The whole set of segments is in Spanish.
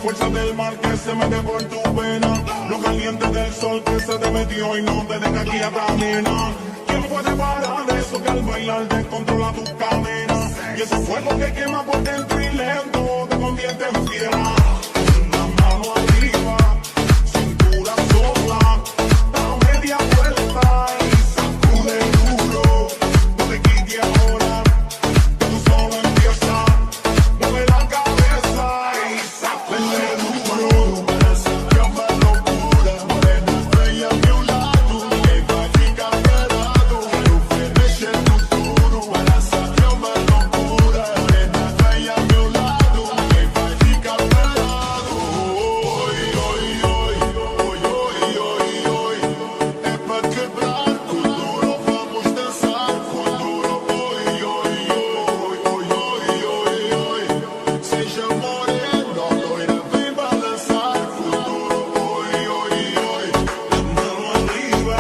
fuerza del mar que se mete por tu vena, lo caliente del sol que se te metió y no te deja aquí a caminar. ¿Quién puede parar eso que al bailar descontrola tus cadenas? Y ese fuego que quema por dentro y lento te convierte en fiera. La mano arriba, cintura sola, da media vuelta y sacude duro. No te quites ahora, que tú solo empieza. Mueve la cabeza y sacude duro. Para sacar más locura, morena bella a mi lado, que va a ficar pelado. Quiero ferreche el futuro. Para sacar más locura, morena bella a mi lado, que va a ficar pelado. Hoy, hoy, hoy, hoy, hoy, hoy, hoy, é pra quebrar com duro, vamos dançar com duro. Hoy, hoy, hoy, hoy, hoy, hoy, hoy, seja morena, loira, vem balançar com duro. Hoy, hoy, hoy, mão arriba,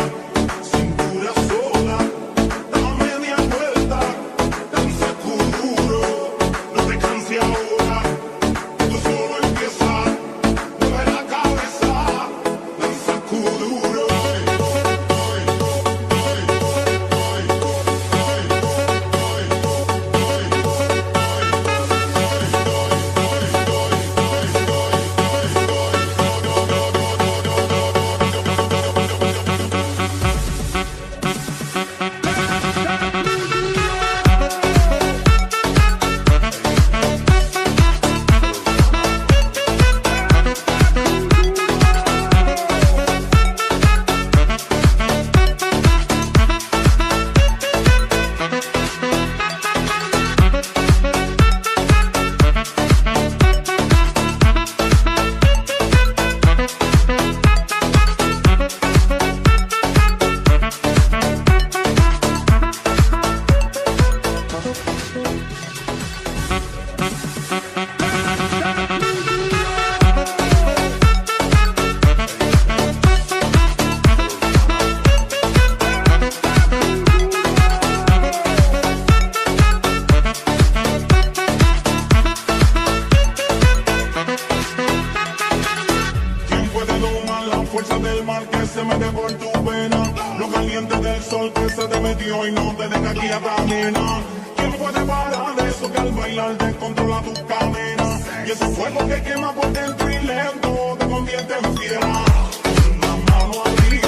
cintura sola, dá media vuelta, danza con duro. No te canses ahora, esto solo empieza. Mueve la cabeza, danza con duro. ¿Quién puede domar la fuerza del mar que se mete por tu vena? Lo caliente del sol que se te metió y no te deja aquí a caminar. ¿Quién puede parar eso que al bailar descontrola tus cadenas? Y ese fuego que quema por dentro y lento te convierte en fiera. La mano arriba.